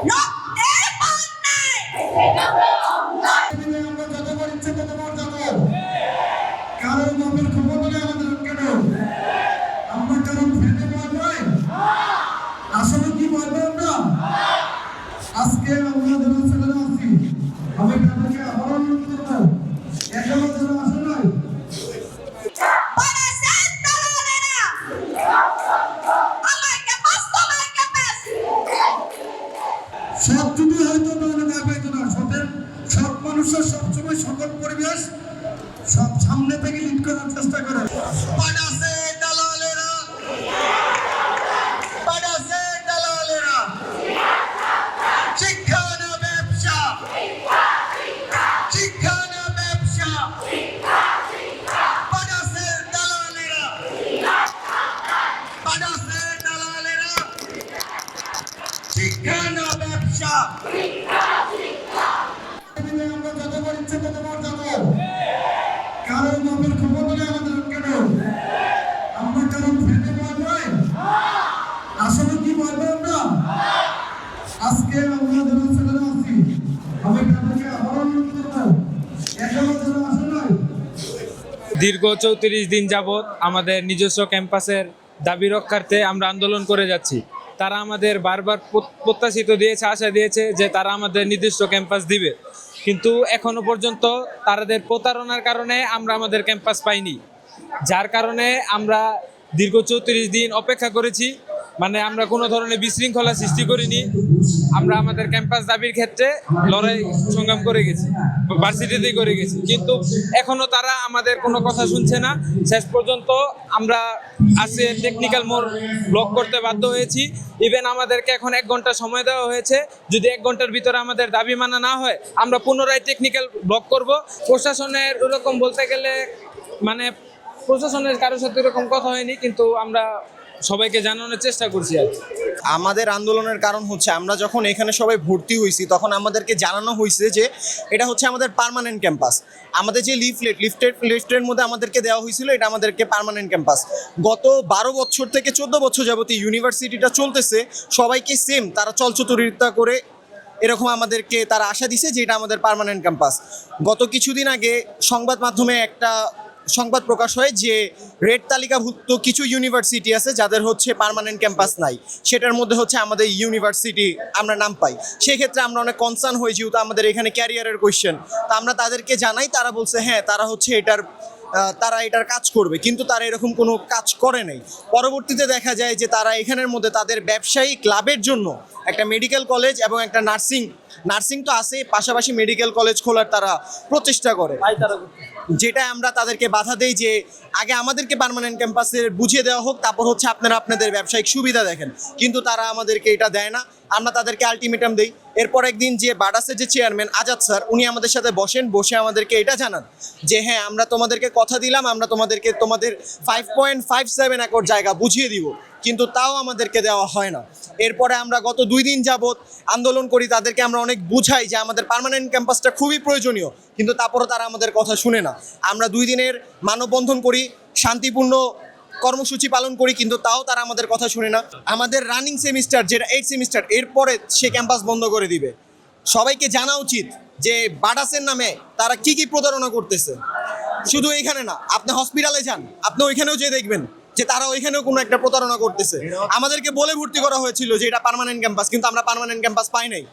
রক্তের বন্যায় আমরা যতবার ইচ্ছে ততবার যাবো। কারণ বাপের খবর বলে আমাদের কেন আমরা কারণ ফেলে ভয় পাই? আসলে কি ভয় পাই আমরা? আজকে আমরা যারা ছেলেরা আছি আমি তাদেরকে আবার অনুরোধ করবো, এখনো যারা আসে নাই বারাসের দালালেরা আমাকে বাস্তবায়নকে পেশ সব যদি হয়তো তাহলে ভয় পাইতো না। সব মানুষের সবসময় সকল পরিবেশ সব সামনে থেকে লিড করার চেষ্টা করে। বাড়াছে দালালেরা, বাড়াছে দালালেরা, শিক্ষা না ব্যবসা, শিক্ষা না ব্যবসা, বাড়াছে দালালেরা, বাড়াছে দালালেরা, শিক্ষা না ব্যবসা। আমরা যতবার ইচ্ছে ততবার যাবো। কারণ বাপের খবর বলে আমাদের কেন আমরা কারণ ফেলে ভয় পাই? আসলে কি ভয় পাই আমরা? আজকে আমরা যারা ছেলেরা আছি আমি তাদেরকে আবার অনুরোধ করবো, এখনো যারা আসে নাই দীর্ঘ 34 দিন যাবৎ আমাদের নিজস্ব ক্যাম্পাসের দাবি রক্ষার্থে আমরা আন্দোলন করে যাচ্ছি। তারা আমাদের বারবার প্রত্যাশিত দিয়েছে, আশা দিয়েছে যে তারা আমাদের নির্দিষ্ট ক্যাম্পাস দিবে, কিন্তু এখনো পর্যন্ত তাদের প্রতারণার কারণে আমরা আমাদের ক্যাম্পাস পাইনি। যার কারণে আমরা দীর্ঘ 34 দিন অপেক্ষা করেছি। মানে আমরা কোনো ধরনের বিশৃঙ্খলা সৃষ্টি করিনি, আমরা আমাদের ক্যাম্পাস দাবির ক্ষেত্রে লড়াই সংগ্রাম করে গেছি, ভার্সিটিতেই করে গেছি, কিন্তু এখনো তারা আমাদের কোনো কথা শুনছে না। শেষ পর্যন্ত আমরা আজকে টেকনিক্যাল মোড় ব্লক করতে বাধ্য হয়েছি। ইভেন আমাদেরকে এখন 1 ঘন্টা সময় দেওয়া হয়েছে, যদি 1 ঘন্টার ভিতরে আমাদের দাবি মানা না হয় আমরা পুনরায় টেকনিক্যাল ব্লক করব। প্রশাসনের ওরকম বলতে গেলে মানে প্রশাসনের কারোর সাথে এরকম কথা হয়নি, কিন্তু আমরা সবাইকে জানানোর চেষ্টা করছি আর কি। আমাদের আন্দোলনের কারণ হচ্ছে আমরা যখন এখানে সবাই ভর্তি হয়েছি তখন আমাদেরকে জানানো হয়েছে যে এটা হচ্ছে আমাদের পার্মানেন্ট ক্যাম্পাস। আমাদের যে লিফটের মধ্যে আমাদেরকে দেওয়া হয়েছিল এটা আমাদেরকে পার্মানেন্ট ক্যাম্পাস। গত 12 বছর থেকে 14 বছর যাবত ইউনিভার্সিটিটা চলতেছে, সবাইকে সেম তারা চলচ্চিত্রতা করে এরকম আমাদেরকে তারা আশা দিছে যে এটা আমাদের পার্মানেন্ট ক্যাম্পাস। গত কিছুদিন আগে সংবাদ মাধ্যমে একটা সংবাদ প্রকাশ হয় যে রেড তালিকাভুক্ত কিছু ইউনিভার্সিটি আছে যাদের হচ্ছে পার্মানেন্ট ক্যাম্পাস নাই, সেটার মধ্যে হচ্ছে আমাদের ইউনিভার্সিটি আমরা নাম পাই। সেক্ষেত্রে আমরা অনেক কনসার্ন হই, যেহেতু আমাদের এখানে ক্যারিয়ারের কোয়েশ্চেন। তা আমরা তাদেরকে জানাই, তারা বলছে হ্যাঁ তারা হচ্ছে তারা এটার কাজ করবে, কিন্তু তারা এরকম কোনো কাজ করে নাই। পরবর্তীতে দেখা যায় যে তারা এখানের মধ্যে তাদের ব্যবসায়ী ক্লাবের জন্য একটা মেডিকেল কলেজ এবং একটা নার্সিং তো আছে, পাশাপাশি মেডিকেল কলেজ খোলার তারা প্রচেষ্টা করে, যেটা আমরা তাদেরকে বাধা দেই যে আগে আমাদেরকে পার্মানেন্ট ক্যাম্পাসের বুঝিয়ে দেওয়া হোক, তারপর হচ্ছে আপনারা আপনাদের ব্যবসায়িক সুবিধা দেখেন। কিন্তু তারা আমাদেরকে এটা দেয় না, আমরা তাদেরকে আলটিমেটাম দেই। এরপর একদিন যে বাডাসের যে চেয়ারম্যান আজাদ স্যার, উনি আমাদের সাথে বসে আমাদেরকে এটা জানান যে হ্যাঁ আমরা তোমাদেরকে কথা দিলাম, আমরা তোমাদের 5.57 একর জায়গা বুঝিয়ে দিব, কিন্তু তাও আমাদেরকে দেওয়া হয় না। এরপরে আমরা গত 2 দিন যাবৎ আন্দোলন করি, তাদেরকে আমরা অনেক বুঝাই যে আমাদের পার্মানেন্ট ক্যাম্পাসটা খুবই প্রয়োজনীয়, কিন্তু তারপরও তারা আমাদের কথা শুনে না। আমরা 2 দিনের মানববন্ধন করি, শান্তিপূর্ণ কর্মসূচি পালন করি, কিন্তু তাও তারা আমাদের কথা শুনে না। আমাদের রানিং সেমিস্টার যেটা 8 সেমিস্টার, এরপরে সে ক্যাম্পাস বন্ধ করে দিবে। সবাইকে জানা উচিত যে বাডাসের নামে তারা কি প্রতারণা করতেছে। শুধু এখানে না, আপনি হসপিটালে যান, আপনি ওইখানেও যেয়ে দেখবেন যে তারা ওইখানেও কোনো একটা প্রতারণা করতেছে। আমাদেরকে বলে ভর্তি করা হয়েছিল যে এটা পার্মানেন্ট ক্যাম্পাস, কিন্তু আমরা পার্মানেন্ট ক্যাম্পাস পাই নাই।